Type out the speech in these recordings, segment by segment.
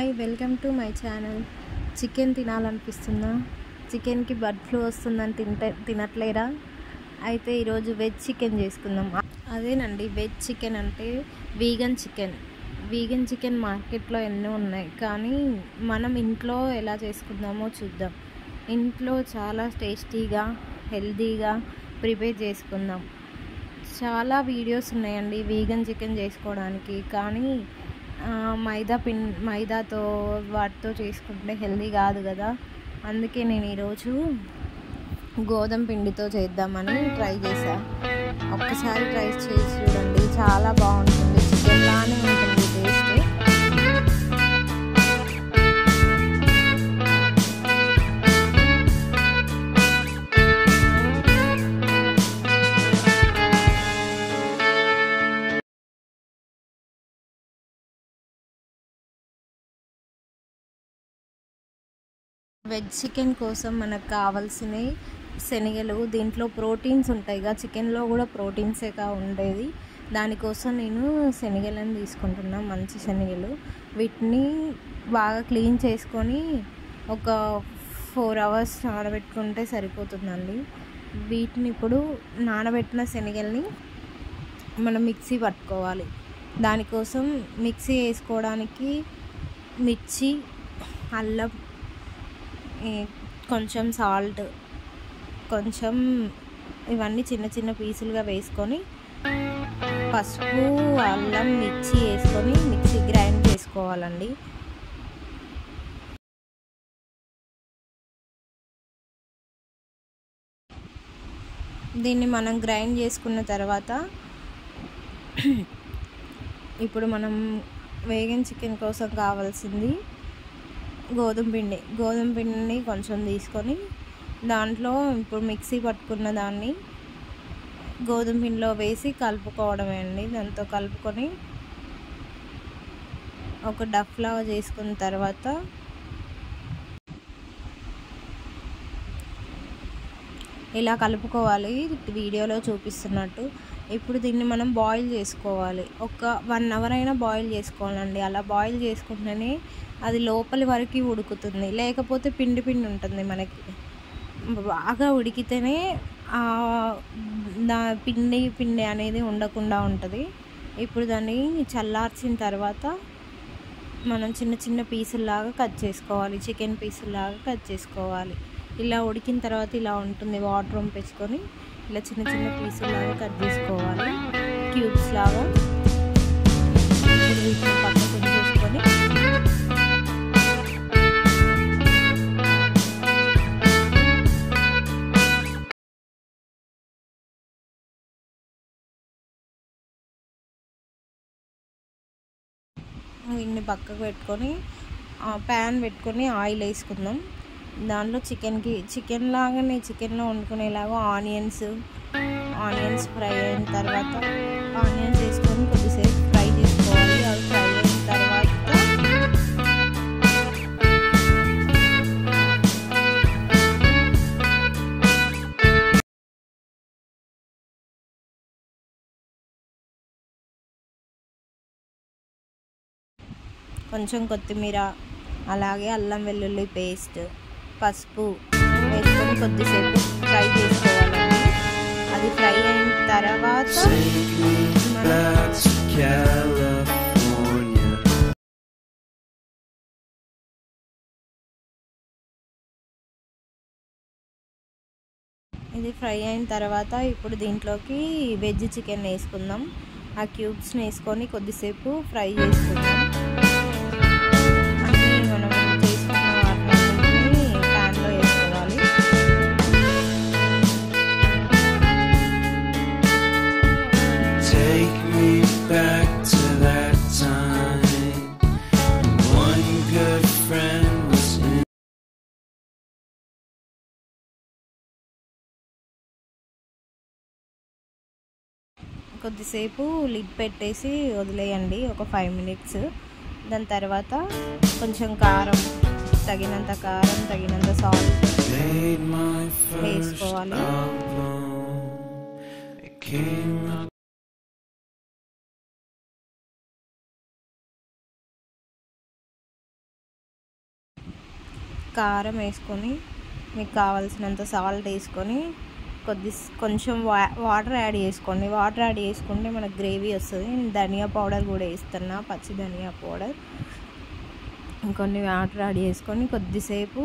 Hi welcome to my channel. Chicken తినాలనిపిస్తుందా? చికెన్కి bird flu వస్తుందని తినట్లేరా? అయితే ఈరోజు వెజ్ చికెన్ చేసుకుందాం. అదేనండి, వెజ్ చికెన్ అంటే వీగన్ చికెన్ మార్కెట్లో ఎన్నో ఉన్నాయి, కానీ మనం ఇంట్లో ఎలా చేసుకుందామో చూద్దాం. ఇంట్లో చాలా టేస్టీగా హెల్తీగా ప్రిపేర్ చేసుకుందాం. చాలా వీడియోస్ ఉన్నాయండి వీగన్ చికెన్ చేసుకోవడానికి, కానీ మైదాతో వాటితో చేసుకుంటే హెల్దీ కాదు కదా. అందుకే నేను ఈరోజు గోధుమ పిండితో చేద్దామని ట్రై చేశా. ఒక్కసారి ట్రై చేసి చూడండి, చాలా బాగుంటుంది. చికెన్ లానే ఉంటుంది టేస్ట్. వెజ్ చికెన్ కోసం మనకు కావాల్సినవి శనగలు. దీంట్లో ప్రోటీన్స్ ఉంటాయిగా, చికెన్లో కూడా ప్రోటీన్సేగా ఉండేది. దానికోసం నేను శనగలను తీసుకుంటున్నా, మంచి శనగలు. వీటిని బాగా క్లీన్ చేసుకొని ఒక 4 hours నానబెట్టుకుంటే సరిపోతుందండి. వీటిని ఇప్పుడు నానబెట్టిన శనగల్ని మనం మిక్సీ పట్టుకోవాలి. దానికోసం మిక్సీ వేసుకోవడానికి మిర్చి, అల్లం, కొంచెం సాల్ట్, కొంచెం ఇవన్నీ చిన్న చిన్న పీసులుగా వేసుకొని పసుపు, అల్లం, మిర్చి వేసుకొని మిక్సీ గ్రైండ్ చేసుకోవాలండి. దీన్ని మనం గ్రైండ్ చేసుకున్న తర్వాత ఇప్పుడు మనం వేగన్ చికెన్ కోసం కావాల్సింది గోధుమ పిండిని కొంచెం తీసుకొని దాంట్లో ఇప్పుడు మిక్సీ పట్టుకున్న దాన్ని గోధుమ పిండిలో వేసి కలుపుకోవడమే అండి. దాంతో కలుపుకొని ఒక డఫ్ లాగా చేసుకున్న తర్వాత ఇలా కలుపుకోవాలి, వీడియోలో చూపిస్తున్నట్టు. ఇప్పుడు దీన్ని మనం బాయిల్ చేసుకోవాలి. ఒక 1 hour అయినా బాయిల్ చేసుకోవాలండి. అలా బాయిల్ చేసుకుంటేనే అది లోపలి వరకు ఉడుకుతుంది, లేకపోతే పిండి ఉంటుంది మనకి. బాగా ఉడికితేనే పిండి అనేది ఉండకుండా ఉంటుంది. ఇప్పుడు దాన్ని చల్లార్చిన తర్వాత మనం చిన్న చిన్న పీసుల్లాగా కట్ చేసుకోవాలి, చికెన్ పీసుల్లాగా కట్ చేసుకోవాలి. ఇలా ఉడికిన తర్వాత ఇలా ఉంటుంది. వాటర్ వంపేసుకొని ఇలా చిన్న చిన్న పీసుల్లాగా కట్ చేసుకోవాలి, క్యూబ్స్ లాగా. వీటిని పక్కకు ఉంచేసుకొని వీటిని పక్కకు పెట్టుకొని ప్యాన్ పెట్టుకొని ఆయిల్ వేసుకుందాం. దాంట్లో చికెన్ లాగానే చికెన్లో వండుకునేలాగా ఆనియన్స్ ఫ్రై అయిన తర్వాత ఆనియన్స్ వేసుకొని కొద్దిసేపు ఫ్రై చేసుకోవాలి. అవి ఫ్రై అయిన తర్వాత కొంచెం కొత్తిమీర, అలాగే అల్లం వెల్లుల్లి పేస్ట్, పసుపు వేసుకొని కొద్దిసేపు ఫ్రై చేసుకోవాలండి. అది ఫ్రై అయిన తర్వాత ఇప్పుడు దీంట్లోకి వెజ్ చికెన్ వేసుకుందాం. ఆ క్యూబ్స్ని వేసుకొని కొద్దిసేపు ఫ్రై చేసుకుందాం. మనం చేసుకున్న వాటిని ప్యాన్లో వేసుకోవాలి. కొద్దిసేపు లిడ్ పెట్టేసి వదిలేయండి, ఒక 5 minutes. దాని తర్వాత కొంచెం కారం, తగినంత సాల్ట్ వేసుకోవాలి. కారం వేసుకొని మీకు కావాల్సినంత సాల్ట్ వేసుకొని కొంచెం వాటర్ యాడ్ చేసుకోండి. వాటర్ యాడ్ చేసుకుంటే మనకు గ్రేవీ వస్తుంది. నేను ధనియా పౌడర్ కూడా వేస్తున్నా, పచ్చి ధనియా పౌడర్. ఇంకొన్ని వాటర్ యాడ్ చేసుకొని కొద్దిసేపు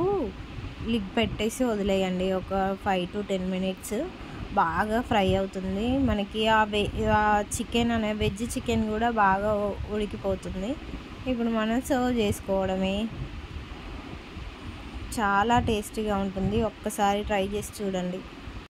లిడ్ పెట్టేసి వదిలేయండి. ఒక 5 to 10 minutes బాగా ఫ్రై అవుతుంది. మనకి ఆ చికెన్ వెజ్ చికెన్ కూడా బాగా ఉడికిపోతుంది. ఇప్పుడు మనం సర్వ్ చేసుకోవడమే. చాలా టేస్టీగా ఉంటుంది. ఒక్కసారి ట్రై చేసి చూడండి.